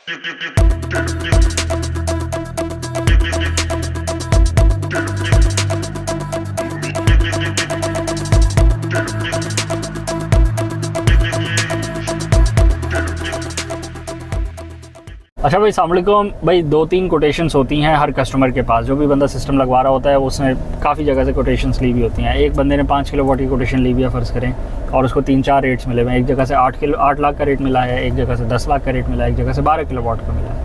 अच्छा भाई, अस्सलाम वालेकुम भाई। 2-3 कोटेशंस होती हैं हर कस्टमर के पास। जो भी बंदा सिस्टम लगवा रहा होता है उसने काफ़ी जगह से कोटेशंस ली हुई होती हैं। एक बंदे ने 5 किलोवाट की कोटेशन ली हुई है फ़र्ज़ करें, और उसको 3-4 रेट्स मिले हुए हैं। एक जगह से 8 लाख का रेट मिला है, एक जगह से 10 लाख का रेट मिला है, एक जगह से 12 किलोवाट का मिला है,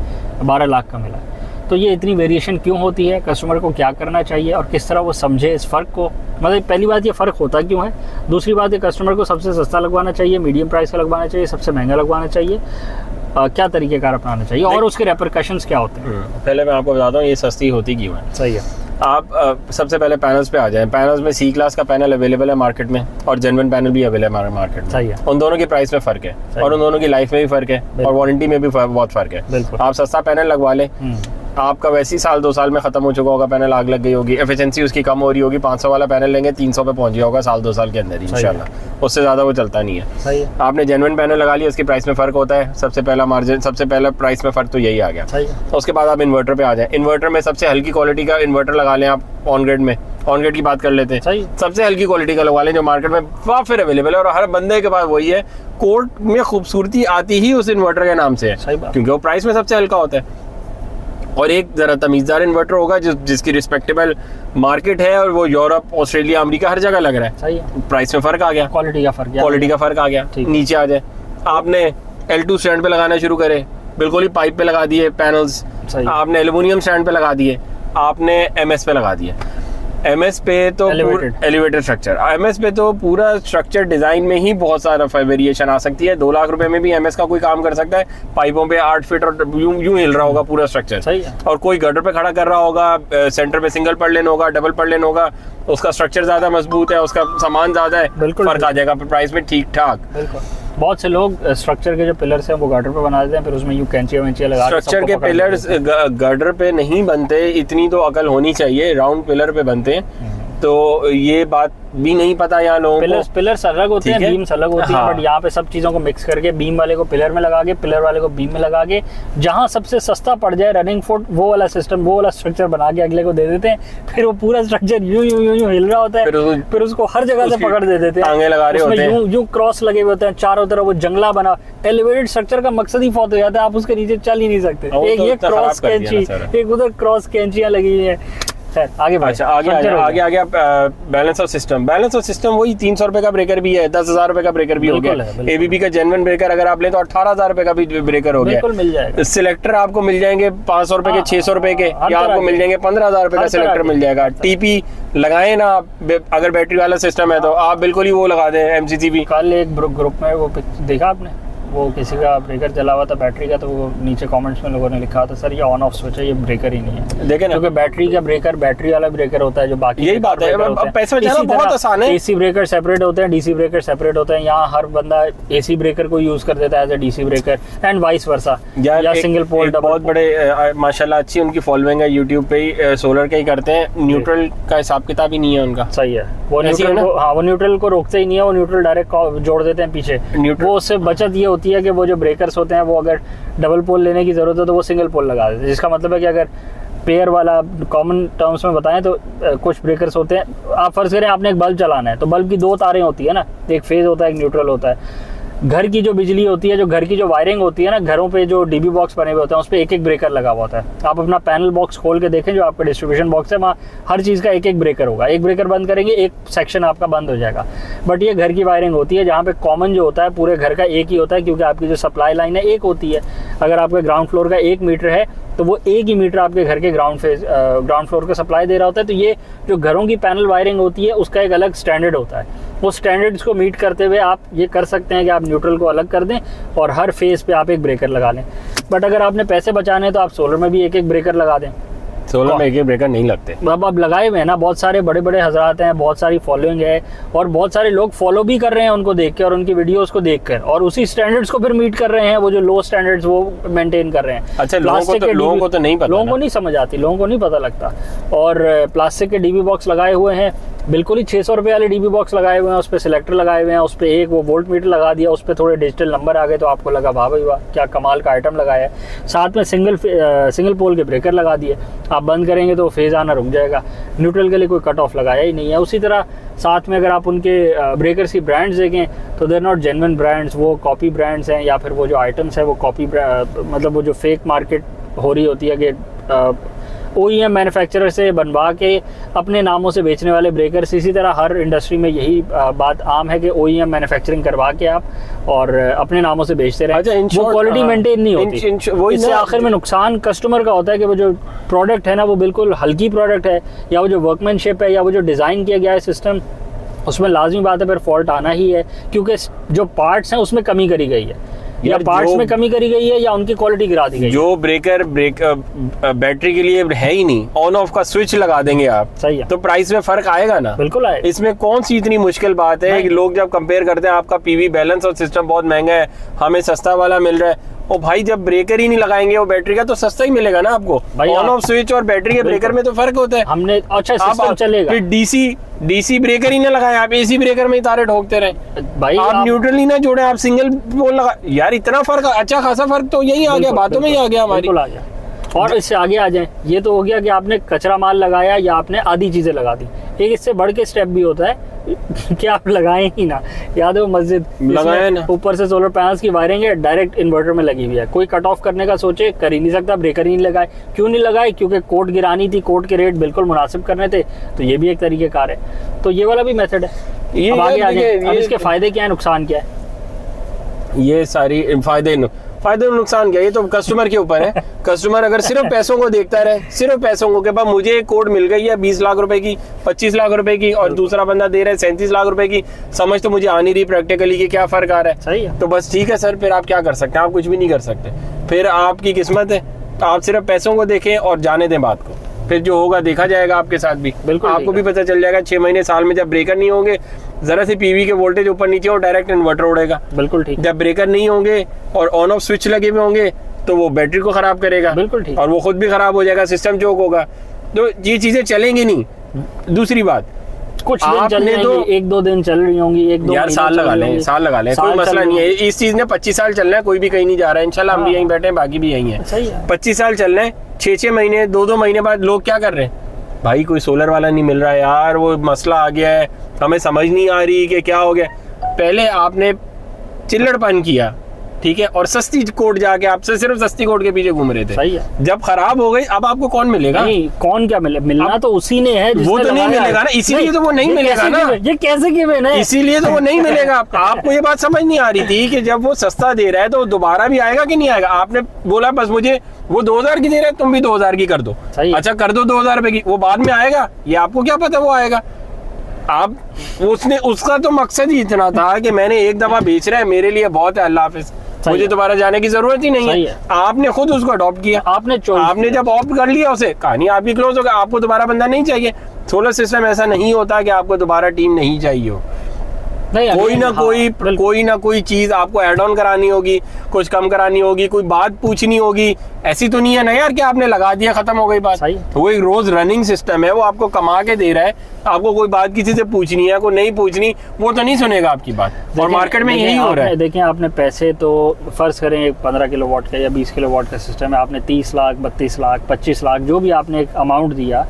12 लाख का मिला है। तो ये इतनी वेरिएशन क्यों होती है? कस्टमर को क्या करना चाहिए और किस तरह वो समझे इस फ़र्क को? मतलब पहली बात, ये फ़र्क होता क्यों है? दूसरी बात, ये कस्टमर को सबसे सस्ता लगवाना चाहिए, मीडियम प्राइस का लगवाना चाहिए, सबसे महंगा लगवाना चाहिए, क्या तरीक़ेकार अपनाना चाहिए और उसके रेपरकशंस क्या होते हैं? पहले मैं आपको बताता हूँ ये सस्ती होती क्यों है। सही है। आप सबसे पहले पैनल्स पे आ जाएं। पैनल्स में सी क्लास का पैनल अवेलेबल है मार्केट में, और जेन्युइन पैनल भी अवेलेबल है मार्केट में। सही है। उन दोनों की प्राइस में फ़र्क है, और उन दोनों की लाइफ में भी फ़र्क है, और वारंटी में भी बहुत फ़र्क है। आप सस्ता पैनल लगवा लें, आपका वैसे ही 1-2 साल में ख़त्म हो चुका होगा, पैनल आग लग गई होगी, एफिशिएंसी उसकी कम हो रही होगी। 500 वाला पैनल लेंगे 300 पे पहुंच गया होगा 1-2 साल के अंदर इंशाल्लाह। उससे ज़्यादा वो चलता नहीं है। सही है। आपने जेन्युइन पैनल लगा लिया, उसकी प्राइस में फ़र्क होता है। सबसे पहला प्राइस में फ़र्क तो यही आ गया। सही है। उसके बाद आप इन्वर्टर पे आ जाएं। इन्वर्टर में सबसे हल्की क्वालिटी का इन्वर्टर लगा लें आप। ऑन ग्रिड में, ऑन ग्रिड की बात कर लेते हैं, सबसे हल्की क्वालिटी का लगवा लें जो मार्केट में वाफिर अवेलेबल है, और हर बंदे के पास वही है। कोर्ट में खूबसूरती आती ही उस इन्वर्टर के नाम से है, क्योंकि वो प्राइस में सबसे हल्का होता है। और एक ज़रा तमीज़दार इन्वर्टर होगा जिसकी रिस्पेक्टेबल मार्केट है, और वो यूरोप, ऑस्ट्रेलिया, अमेरिका हर जगह लग रहा है। सही है। प्राइस में फ़र्क आ गया, क्वालिटी का फ़र्क आ गया। नीचे आ जाए, आपने L2 स्टैंड पे लगाना शुरू करे, बिल्कुल ही पाइप पे लगा दिए पैनल्स। आपने एल्युमिनियम स्टैंड पे लगा दिए, आपने MS पे लगा दिए। MS पे तो एलिवेटर स्ट्रक्चर, MS पे तो पूरा स्ट्रक्चर डिजाइन में ही बहुत सारा वेरिएशन आ सकती है। 2 लाख रुपए में भी MS का कोई काम कर सकता है। पाइपों पे 8 फीट और यूं हिल रहा होगा पूरा स्ट्रक्चर, और कोई गटर पे खड़ा कर रहा होगा, सेंटर पे सिंगल पड़लेन होगा, डबल पड़लेन होगा, उसका स्ट्रक्चर ज्यादा मजबूत है, उसका सामान ज्यादा है, फर्क आ जाएगा प्राइस में ठीक ठाक। बहुत से लोग स्ट्रक्चर के जो पिलर्स हैं वो गर्डर पे बना देते हैं, फिर उसमें यूं कैंचियां लगा के स्ट्रक्चर के पिलर्स गर्डर पे नहीं बनते। इतनी तो अकल होनी चाहिए, राउंड पिलर पे बनते हैं। तो ये बात भी नहीं पता यहाँ लोगों को। पिलर्स अलग होते हैं, बीम्स अलग होती हैं, बट यहाँ पे सब चीज़ों को मिक्स करके बीम वाले को पिलर में लगा के, पिलर वाले को बीम में लगा के, जहाँ सबसे सस्ता पड़ जाए रनिंग फुट, वो वाला सिस्टम, वो वाला स्ट्रक्चर बना के अगले को दे देते हैं। फिर वो पूरा स्ट्रक्चर यूं हिल रहा होता है, फिर उसको हर जगह से पकड़ दे देते हैं, टांगे लगा रहे होते हैं, यूं क्रॉस लगे हुए होते हैं चारों तरफ, वो जंगला बना। एलिवेटेड स्ट्रक्चर का मकसद ही फौत हो जाता है, आप उसके नीचे चल ही नहीं सकते। एक ये क्रॉस कैंची, एक उधर क्रॉस कैंचियां लगी हुई है। आगे बैलेंस ऑफ सिस्टम वही 300 रुपए का ब्रेकर भी है, 10,000 रुपए का ब्रेकर भी हो गया। ABB का जेन्युइन ब्रेकर अगर आप लें तो 18,000 रुपए का भी ब्रेकर हो गया, मिल जाएगा। सिलेक्टर आपको मिल जाएंगे 500 रुपए के, 600 रुपए के, या आपको मिल जाएंगे 15,000 रुपए का सिलेक्टर मिल जाएगा। TP लगाए ना अगर बैटरी वाला सिस्टम है तो आप बिल्कुल ही वो लगा दें MCCB। कल एक ग्रुप में वो देखा आपने, वो किसी का ब्रेकर चला हुआ था बैटरी का, तो वो नीचे कमेंट्स में लोगों ने लिखा था, सर ये ऑन ऑफ स्विच है, ये ब्रेकर ही नहीं है। देखें ना, क्योंकि बैटरी का ब्रेकर बैटरी वाला ब्रेकर होता है, जो बाकी यही बात है, पैसे बचाना बहुत आसान है। AC ब्रेकर सेपरेट होते हैं, DC ब्रेकर सेपरेट होते हैं। यहाँ हर बंदा AC ब्रेकर को यूज कर देता है as a DC breaker, and vice versa, या सिंगल पोल। बहुत बड़े माशाल्लाह अच्छी उनकी फॉलोइंग है यूट्यूब पे, सोलर का ही करते हैं। न्यूट्रल का हिसाब किताब ही नहीं है उनका। सही है। वो न्यूट्रल को रोकते ही नहीं है, वो न्यूट्रल डायरेक्ट जोड़ देते हैं पीछे। वो उससे बचत ये होती है कि वो जो ब्रेकर्स होते हैं, वो अगर डबल पोल लेने की जरूरत है तो वो सिंगल पोल लगा देते हैं, जिसका मतलब है कि अगर पेयर वाला कॉमन टर्म्स में बताएं तो कुछ ब्रेकर्स होते हैं, आप फर्ज करें आपने एक बल्ब चलाना है, तो बल्ब की 2 तारें होती है ना, एक फेज होता है, एक न्यूट्रल होता है। घर की जो बिजली होती है, जो घर की जो वायरिंग होती है ना, घरों पे जो DB बॉक्स बने हुए होते हैं, उस पर एक ब्रेकर लगा हुआ होता है। आप अपना पैनल बॉक्स खोल के देखें, जो आपका डिस्ट्रीब्यूशन बॉक्स है, वहाँ हर चीज़ का एक ब्रेकर होगा। एक ब्रेकर बंद करेंगे, एक सेक्शन आपका बंद हो जाएगा। बट ये घर की वायरिंग होती है, जहाँ पे कॉमन जो होता है पूरे घर का एक ही होता है, क्योंकि आपकी जो सप्लाई लाइन है एक होती है। अगर आपके ग्राउंड फ्लोर का 1 मीटर है तो वो एक ही मीटर आपके घर के ग्राउंड फ्लोर को सप्लाई दे रहा होता है। तो ये जो घरों की पैनल वायरिंग होती है, उसका एक अलग स्टैंडर्ड होता है। वो स्टैंडर्ड्स को मीट करते हुए आप ये कर सकते हैं कि आप न्यूट्रल को अलग कर दें और हर फेस पे आप एक ब्रेकर लगा लें। बट अगर आपने पैसे बचाने हैं तो आप सोलर में भी एक ब्रेकर लगा दें। सोलर में एक ब्रेकर नहीं लगते। अब लगाए हुए हैं ना, बहुत सारे बड़े बड़े हजरात हैं, बहुत सारी फॉलोइंग है, और बहुत सारे लोग फॉलो भी कर रहे हैं उनको देख के और उनकी वीडियोस को देख कर, और उसी स्टैंडर्ड्स को फिर मीट कर रहे हैं। वो जो लो स्टैंडर्ड्स वो मेंटेन कर रहे हैं। अच्छा, लोगों को तो नहीं पता, लोगों को नहीं समझ आती, लोगों को नहीं पता लगता। और प्लास्टिक के DB बॉक्स लगाए हुए हैं, बिल्कुल ही 600 रुपये वाले डीबी बॉक्स लगाए हुए हैं, उस पर सिलेक्टर लगाए हुए हैं, उस पर एक वो वोल्ट मीटर लगा दिया, उस पर थोड़े डिजिटल नंबर आ गए तो आपको लगा वाह भाई वाह क्या कमाल का आइटम लगाया है। साथ में सिंगल पोल के ब्रेकर लगा दिए, आप बंद करेंगे तो फेज़ आना रुक जाएगा। न्यूट्रल के लिए कोई कट ऑफ लगाया ही नहीं है। उसी तरह साथ में अगर आप उनके ब्रेकर्स की ब्रांड्स देखें तो देर नॉट जेन्युइन ब्रांड्स, वो कॉपी ब्रांड्स हैं, या फिर वो जो आइटम्स है वो कॉपी मतलब वो जो फेक मार्केट हो रही होती है कि OEM मैन्युफैक्चरर से बनवा के अपने नामों से बेचने वाले ब्रेकर्स। इसी तरह हर इंडस्ट्री में यही बात आम है कि OEM मैन्युफैक्चरिंग करवा के आप और अपने नामों से बेचते रहे। अच्छा, वो क्वालिटी मेंटेन नहीं होती, इससे आखिर में नुकसान कस्टमर का होता है कि वो जो प्रोडक्ट है ना वो बिल्कुल हल्की प्रोडक्ट है, या वो जो वर्कमैनशिप है, या वो जो डिज़ाइन किया गया है सिस्टम, उसमें लाजमी बात है फिर फॉल्ट आना ही है, क्योंकि जो पार्ट्स हैं उसमें कमी करी गई है, या पार्ट्स में कमी करी गई है, या उनकी क्वालिटी गिरा दी गई है। जो ब्रेकर बैटरी के लिए है ही नहीं, ऑन ऑफ का स्विच लगा देंगे आप, सही है, तो प्राइस में फर्क आएगा ना, बिल्कुल आएगा। इसमें कौन सी इतनी मुश्किल बात है कि लोग जब कंपेयर करते हैं आपका पीवी बैलेंस और सिस्टम बहुत महंगा है, हमें सस्ता वाला मिल रहा है, ओ भाई जब ब्रेकर ही नहीं लगाएंगे वो बैटरी का तो सस्ता ही मिलेगा ना आपको। ऑन ऑफ स्विच और बैटरी के ब्रेकर में तो फर्क होता है। हमने अच्छा सिस्टम चलेगा, फिर डीसी ब्रेकर ही ना लगाए, आप एसी ब्रेकर में ही तारे ठोकते रहे भाई, आप न्यूट्रल ही ना जोड़े, आप सिंगल पोल लगा, यार इतना फर्क, अच्छा खासा फर्क तो यही आ गया, बातों में ही आ गया हमारी। आ गया। और इससे आगे आ जाए, ये तो हो गया कि आपने कचरा माल लगाया या आपने आधी चीजें लगा दी। एक इससे बढ़ के स्टेप भी होता है कि आप लगाएं ही ना। याद है वो मस्जिद लगाए ना, ऊपर से सोलर पैनल्स की वायरिंग है, डायरेक्ट इन्वर्टर में लगी हुई है, कोई कट ऑफ करने का सोचे कर ही नहीं सकता, ब्रेकर ही नहीं लगाए। क्यों नहीं लगाए? क्योंकि कोर्ट गिरानी थी, कोर्ट के रेट बिल्कुल मुनासिब करने थे, तो ये भी एक तरीके कार है। तो ये वाला भी मेथड है। अब आगे आ जाए, अब इसके फायदे क्या है, नुकसान क्या है? ये सारी फायदे नुकसान क्या, ये तो कस्टमर के ऊपर है। कस्टमर अगर सिर्फ पैसों को देखता रहे, सिर्फ पैसों को, के बाद मुझे एक कोड मिल गई है 20 लाख रुपए की, 25 लाख रुपए की, और दूसरा बंदा दे रहा है 37 लाख रुपए की, समझ तो मुझे आ नहीं रही प्रैक्टिकली कि क्या फर्क आ रहा है। सही है, तो बस ठीक है सर, फिर आप क्या कर सकते हैं? आप कुछ भी नहीं कर सकते, फिर आपकी किस्मत है। आप सिर्फ पैसों को देखें और जाने दें बात को, फिर जो होगा देखा जाएगा आपके साथ भी। बिल्कुल आपको भी पता चल जाएगा 6 महीने साल में, जब ब्रेकर नहीं होंगे, जरा सी पीवी के वोल्टेज ऊपर नीचे हो, डायरेक्ट इन्वर्टर उड़ेगा। बिल्कुल ठीक। जब ब्रेकर नहीं होंगे और ऑन ऑफ स्विच लगे हुए होंगे तो वो बैटरी को खराब करेगा। बिल्कुल ठीक। और वो खुद भी खराब हो जाएगा, सिस्टम चोक होगा, तो ये चीजें चलेंगी नहीं। दूसरी बात, कुछ दिन चलने तो 1-2 दिन चल रही होंगी, 1-2 यार साल लगा लें, कोई मसला नहीं है। इस चीज ने 25 साल चलना है, कोई भी कहीं नहीं जा रहा है, इंशाल्लाह हम भी यहीं बैठे हैं, बाकी भी यहीं है। 25 साल चलना है, 6-6 महीने 2-2 महीने बाद लोग क्या कर रहे हैं, भाई कोई सोलर वाला नहीं मिल रहा है यार, वो मसला आ गया है, हमें समझ नहीं आ रही कि क्या हो गया। पहले आपने चिल्लड़पन किया, ठीक है, और सस्ती कोड जाके आपसे सिर्फ सस्ती कोड के पीछे घूम रहे थे। सही है। जब खराब हो गई, अब आपको कौन मिलेगा? नहीं, कौन क्या मिलना तो उसी ने है, वो तो नहीं मिलेगा ना, इसीलिए तो वो नहीं मिलेगा ना। ये कैसे गिवन है? इसीलिए तो वो नहीं मिलेगा। आपको ये बात समझ नहीं आ रही थी कि जब वो सस्ता दे रहा है तो दोबारा भी आएगा कि नहीं आएगा। आपने बोला बस मुझे वो 2000 की दे रहा है, तुम भी 2000 की कर दो। अच्छा कर दो 2000 रुपए की, वो बाद में आएगा, ये आपको क्या पता वो आएगा। आप उसका तो मकसद ही इतना था कि मैंने एक दफा बेच रहा है, मेरे लिए बहुत है, अल्लाह हाफिज, मुझे दोबारा जाने की जरूरत ही नहीं है। आपने खुद उसको अडॉप्ट किया, आपने जब ऑप्ट कर लिया उसे, कहानी आपकी क्लोज हो गई, आपको दोबारा बंदा नहीं चाहिए। सोलर सिस्टम ऐसा नहीं होता कि आपको दोबारा टीम नहीं चाहिए हो। कोई ना कोई चीज आपको ऐड ऑन करानी होगी, कुछ कम करानी होगी, कोई बात पूछनी होगी। ऐसी तो नहीं है ना यार कि आपने लगा दिया खत्म हो गई बात। वो एक रोज रनिंग सिस्टम है, वो आपको कमा के दे रहा है। आपको कोई बात किसी से पूछनी है, कोई नहीं पूछनी, वो तो नहीं सुनेगा आपकी बात। और मार्केट में यही हो रहा है। देखिए आपने पैसे तो फर्ज करें 15 किलोवाट का या 20 किलोवाट का सिस्टम है, आपने 30 लाख 32 लाख 25 लाख जो भी आपने एक अमाउंट दिया,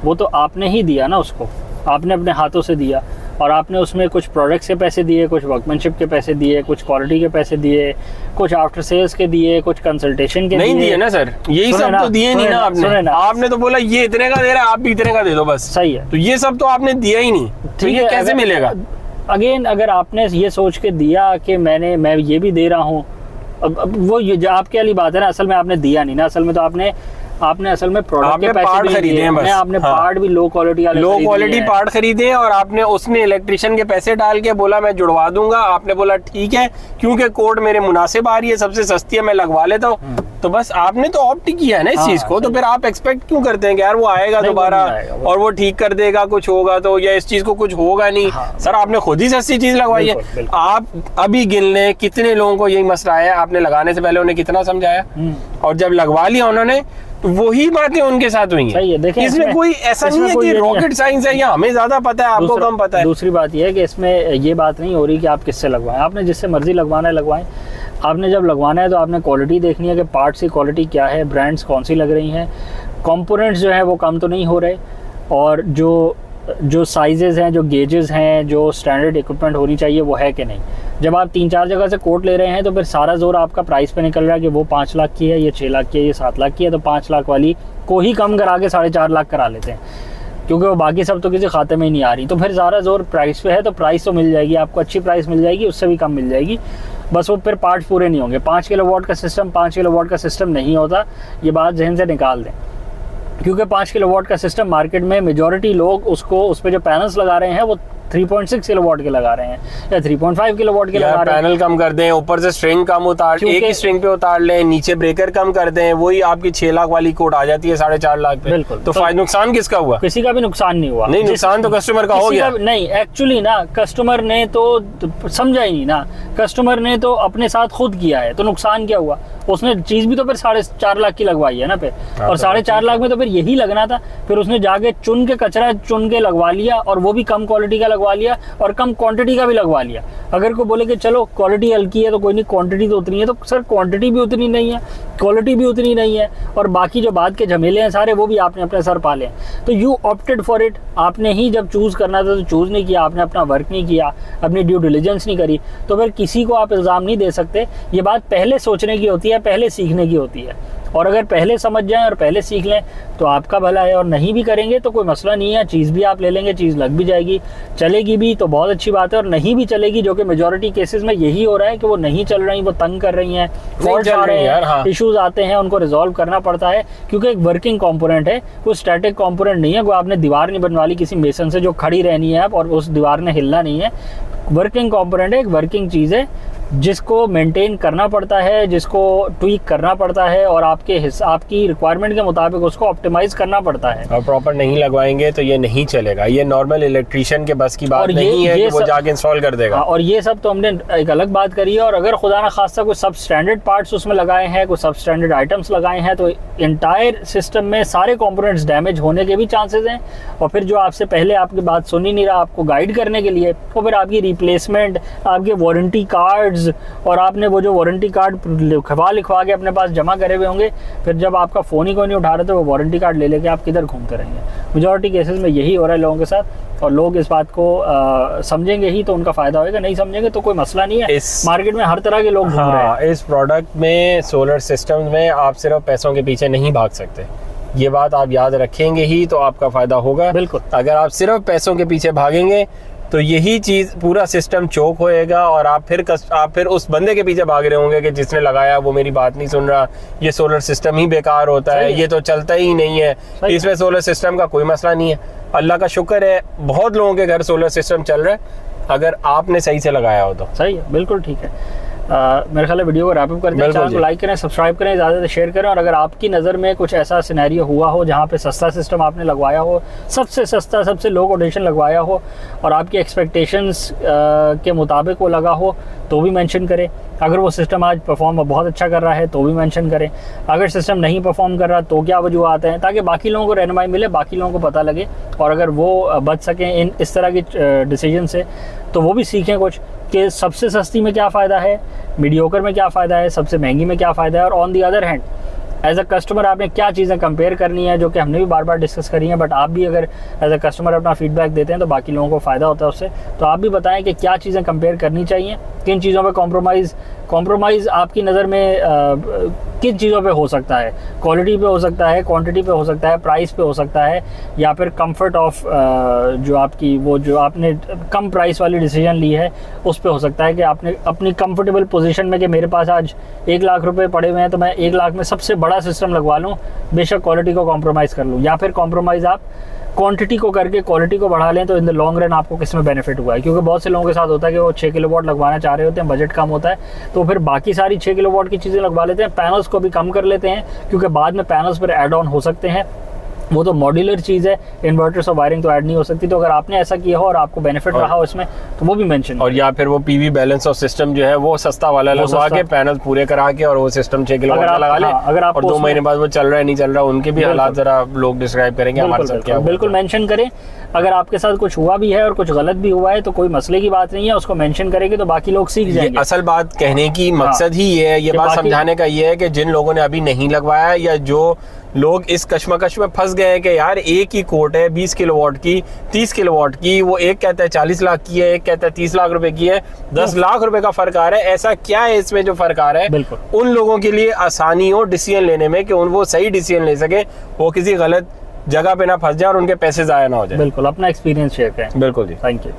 वो तो आपने ही दिया ना, उसको आपने अपने हाथों से दिया। और आपने उसमें कुछ प्रोडक्ट्स के पैसे दिए, कुछ वर्कमैनशिप के पैसे दिए, कुछ क्वालिटी के पैसे दिए, कुछ आफ्टर सेल्स के दिए, कुछ कंसल्टेशन के नहीं दिए ना सर, यही सब तो दिए नहीं ना आपने। आपने तो बोला ये इतने का दे रहा है, आप भी इतने का दे दो बस। सही है, तो ये सब तो आपने दिया ही नहीं, ठीक है, कैसे मिलेगा? अगेन अगर आपने ये सोच के दिया कि मैं ये भी दे रहा हूँ, अब वो ये आपके वाली बात है ना, असल में आपने दिया नहीं ना, असल में तो आपने असल में प्रोडक्ट के पैसे खरीदे हैं बस। आपने पार्ट भी लो क्वालिटी पार्ट खरीदे, और आपने उसने इलेक्ट्रिशियन के पैसे डाल के बोला मैं जुड़वा दूंगा। आपने बोला ठीक है, क्योंकि कोड मेरे मुनासिब आ रही है, सबसे सस्ती है, मैं लगवा लेता हूँ। तो बस आपने तो ऑप्ट किया है ना इस चीज को, तो फिर आप एक्सपेक्ट क्यों करते हैं कि यार वो आएगा दोबारा और वो ठीक कर देगा, कुछ होगा तो, या इस चीज को कुछ होगा नहीं। सर आपने खुद ही सस्ती चीज लगवाई है। आप अभी गिन लें कितने लोगों को यही मसला है, आपने लगाने से पहले उन्हें कितना समझाया, और जब लगवा लिया उन्होंने वही बातें उनके साथ हुई सही है। देखें इसमें कोई ऐसा नहीं है कि रॉकेट साइंस है या हमें ज्यादा पता है आपको कम पता है। दूसरी बात यह है कि इसमें ये बात नहीं हो रही कि आप किससे लगवाएं, आपने जिससे मर्जी लगवाना है लगवाएं। आपने जब लगवाना है तो आपने क्वालिटी देखनी है कि पार्ट्स की क्वालिटी क्या है, ब्रांड्स कौन सी लग रही हैं, कंपोनेंट्स जो है वो कम तो नहीं हो रहे, और जो साइजेस हैं, जो गेजेस हैं, जो स्टैंडर्ड इक्विपमेंट होनी चाहिए वो है कि नहीं। जब आप 3-4 जगह से कोट ले रहे हैं तो फिर सारा जोर आपका प्राइस पे निकल रहा है कि वो 5 लाख की है, ये 6 लाख की है, ये 7 लाख की है, तो 5 लाख वाली को ही कम करा के 4.5 लाख करा लेते हैं, क्योंकि वो बाकी सब तो किसी खाते में ही नहीं आ रही। तो फिर ज़्यादा जोर प्राइस पे है, तो प्राइस तो मिल जाएगी आपको, अच्छी प्राइस मिल जाएगी, उससे भी कम मिल जाएगी, बस वो फिर पार्ट्स पूरे नहीं होंगे। 5 किलोवाट का सिस्टम 5 किलोवाट का सिस्टम नहीं होता, ये बात जहन से निकाल दें, क्योंकि 5 किलोवाट का सिस्टम मार्केट में मेजॉरिटी लोग उसको, उस पर जो पैनल्स लगा रहे हैं वो 3.6 किलोवाट के लगा रहे हैं या 3.5 किलोवाट के लगा रहे हैं। पैनल कम कर दें, ऊपर से स्ट्रिंग कम उतार, एक ही स्ट्रिंग पे उतार लें, नीचे ब्रेकर कम कर दें, वही आपकी 6 लाख वाली कोट आ जाती है 4.5 लाख पे। बिल्कुल। तो नुकसान किसका हुआ? किसी का भी नुकसान नहीं हुआ। नहीं, नुकसान तो कस्टमर का हो गया। नहीं, एक्चुअली ना कस्टमर ने तो समझा ही नहीं ना, कस्टमर ने तो अपने साथ खुद किया है, तो नुकसान क्या हुआ? उसने चीज भी तो फिर 4.5 लाख की लगवाई है ना पे, और 4.5 लाख में तो फिर यही लगना था। फिर उसने जाके चुन के कचरा चुन के लगवा लिया, और वो भी कम क्वालिटी का लगवा लिया और कम क्वांटिटी का भी लगवा लिया। अगर कोई बोले कि चलो क्वालिटी हल्की है तो कोई नहीं, क्वांटिटी तो उतनी है, तो सर क्वांटिटी भी उतनी नहीं है, क्वालिटी भी उतनी नहीं है, और बाकी जो बाद के झमेले हैं सारे वो भी आपने अपने सर पाले हैं। तो यू ऑप्टेड फॉर इट, आपने ही जब चूज करना था तो चूज नहीं किया, आपने अपना वर्क नहीं किया, अपनी ड्यू डिलिजेंस नहीं करी, तो फिर किसी को आप इल्ज़ाम नहीं दे सकते। ये बात पहले सोचने की होती है, पहले सीखने की होती है, और अगर पहले समझ जाएं और पहले सीख लें तो आपका भला है, और नहीं भी करेंगे तो कोई मसला नहीं है, चीज़ भी आप ले लेंगे, चीज़ लग भी जाएगी, चलेगी भी तो बहुत अच्छी बात है, और नहीं भी चलेगी, जो कि मेजॉरिटी केसेस में यही हो रहा है कि वो नहीं चल रही, वो तंग कर रही हैं, फॉल्ट आ रहे हैं, इश्यूज आते हैं, उनको रिजॉल्व करना पड़ता है, क्योंकि एक वर्किंग कंपोनेंट है, कोई स्टैटिक कंपोनेंट नहीं है, कोई आपने दीवार नहीं बनवा ली किसी मेसन से जो खड़ी रहनी है आप और उस दीवार ने हिलना नहीं है। वर्किंग कंपोनेंट है, एक वर्किंग चीज़ है जिसको मेंटेन करना पड़ता है, जिसको ट्वीक करना पड़ता है, और आपकी रिक्वायरमेंट के मुताबिक उसको ऑप्टिमाइज करना पड़ता है। और प्रॉपर नहीं लगवाएंगे तो ये नहीं चलेगा, ये नॉर्मल इलेक्ट्रिशियन के बस की बात नहीं है कि वो जाके इंस्टॉल कर देगा। और ये सब तो हमने एक अलग बात करी है, और अगर खुदा ना खास्ता कोई सब स्टैंडर्ड पार्ट्स उसमें लगाए हैं, कोई सब स्टैंडर्ड आइटम्स लगाए हैं, तो इंटायर सिस्टम में सारे कंपोनेंट्स डैमेज होने के भी चांसेस हैं। और फिर जो आपसे पहले आपकी बात सुन ही नहीं रहा, आपको गाइड करने के लिए, तो फिर आपकी रिप्लेसमेंट, आपके वारंटी कार्ड्स, और आपने वो जो वारंटी कार्ड लिखवा के अपने पास जमा करे हुए होंगे, फिर जब आपका फ़ोन ही कोई नहीं उठा रहे तो वो वारंटी कार्ड ले लेके आप किधर घूमते रहेंगे। मेजॉरिटी केसेस में यही हो रहा है लोगों के साथ, और लोग इस बात को समझेंगे ही तो उनका फ़ायदा होगा, नहीं समझेंगे तो कोई मसला नहीं है। मार्केट में हर तरह के लोग घूम रहे हैं। इस प्रोडक्ट में, सोलर सिस्टम में आप सिर्फ पैसों के पीछे नहीं भाग सकते, ये बात आप याद रखेंगे ही तो आपका फ़ायदा होगा। बिल्कुल। अगर आप सिर्फ पैसों के पीछे भागेंगे तो यही चीज़, पूरा सिस्टम चोक होएगा, और आप फिर उस बंदे के पीछे भाग रहे होंगे कि जिसने लगाया वो मेरी बात नहीं सुन रहा, ये सोलर सिस्टम ही बेकार होता है, ये तो चलता ही नहीं है। इसमें सोलर सिस्टम का कोई मसला नहीं है, अल्लाह का शुक्र है बहुत लोगों के घर सोलर सिस्टम चल रहा है, अगर आपने सही से लगाया हो तो। सही है, बिल्कुल ठीक है। मेरे ख्याल है वीडियो को रैप अप करते हैं, चैनल को लाइक करें, सब्सक्राइब करें, ज़्यादा से शेयर करें, और अगर आपकी नज़र में कुछ ऐसा सिनेरियो हुआ हो जहाँ पे सस्ता सिस्टम आपने लगवाया हो, सबसे सस्ता, सबसे लो कोटेशन लगवाया हो, और आपकी एक्सपेक्टेशंस के मुताबिक वो लगा हो, तो भी मेंशन करें। अगर वो सिस्टम आज परफॉर्म बहुत अच्छा कर रहा है तो भी मेंशन करें। अगर सिस्टम नहीं परफॉर्म कर रहा तो क्या वजूहत हैं, ताकि बाकी लोगों को रहनुमाई मिले, बाकी लोगों को पता लगे, और अगर वो बच सकें इस तरह की डिसीजन से, तो वो भी सीखें कुछ कि सबसे सस्ती में क्या फ़ायदा है, मीडियोकर में क्या फ़ायदा है, सबसे महंगी में क्या फ़ायदा है, और on the other hand as a customer आपने क्या चीज़ें कंपेयर करनी है, जो कि हमने भी बार बार डिस्कस करी हैं, बट आप भी अगर एज अ कस्टमर अपना फीडबैक देते हैं तो बाकी लोगों को फ़ायदा होता है उससे। तो आप भी बताएं कि क्या चीज़ें कंपेयर करनी चाहिए, किन चीज़ों पे कॉम्प्रोमाइज़ आपकी नज़र में किन चीज़ों पे हो सकता है, क्वालिटी पे हो सकता है, क्वांटिटी पे हो सकता है, प्राइस पे हो सकता है, या फिर कंफर्ट ऑफ जो आपकी वो जो आपने कम प्राइस वाली डिसीजन ली है उस पे हो सकता है कि आपने अपनी कंफर्टेबल पोजीशन में कि मेरे पास आज 1 लाख रुपए पड़े हुए हैं तो मैं 1 लाख में सबसे बड़ा सिस्टम लगवा लूँ, बेशक क्वालिटी को कॉम्प्रोमाइज़ कर लूँ, या फिर कॉम्प्रोमाइज़ आप क्वांटिटी को करके क्वालिटी को बढ़ा लें, तो इन द लॉन्ग रन आपको किस में बेनिफिट हुआ है। क्योंकि बहुत से लोगों के साथ होता है कि वो 6 किलोवाट लगवाना चाह रहे होते हैं, बजट कम होता है, तो फिर बाकी सारी 6 किलोवाट की चीज़ें लगवा लेते हैं, पैनल्स को भी कम कर लेते हैं, क्योंकि बाद में पैनल्स पर एड ऑन हो सकते हैं, वो तो मॉड्यूलर चीज़ है, इन्वर्टर्स और वायरिंग तो ऐड नहीं हो सकती। तो अगर आपने ऐसा किया हो और आपको बेनिफिट रहा हो इसमें तो वो भी मेंशन और या फिर वो पीवी बैलेंस और सिस्टम जो है वो सस्ता वाला लगवा के पैनल पूरे करा के और वो सिस्टम 6 किलोवाट का लगा ले। अगर आप 2 महीने बाद वो चल रहा है नहीं चल रहा, उनके भी हालात जरा लोग डिस्क्राइब करेंगे हमारे साथ क्या। बिल्कुल मेंशन करें, अगर आपके साथ कुछ हुआ भी है और कुछ गलत भी हुआ है तो कोई मसले की बात नहीं है, उसको मेंशन करेंगे तो बाकी लोग सीख जाएंगे। असल बात कहने की मकसद ही ये है, ये बात समझाने का ये है कि जिन लोगों ने अभी नहीं लगवाया या जो लोग इस कश्मकश में फंस गए हैं कि यार एक ही कोट है 20 किलोवाट की 30 किलोवाट की, वो एक कहता है 40 लाख की है, एक कहता है 30 लाख रुपए की है, 10 लाख रुपए का फर्क आ रहा है, ऐसा क्या है इसमें जो फर्क आ रहा है। बिल्कुल उन लोगों के लिए आसानी हो डिसीजन लेने में कि वो सही डिसीजन ले सके, वो किसी गलत जगह पे ना फंस जाए और उनके पैसे जाया ना हो जाए। बिल्कुल अपना एक्सपीरियंस शेयर करें। बिल्कुल जी, थैंक यू।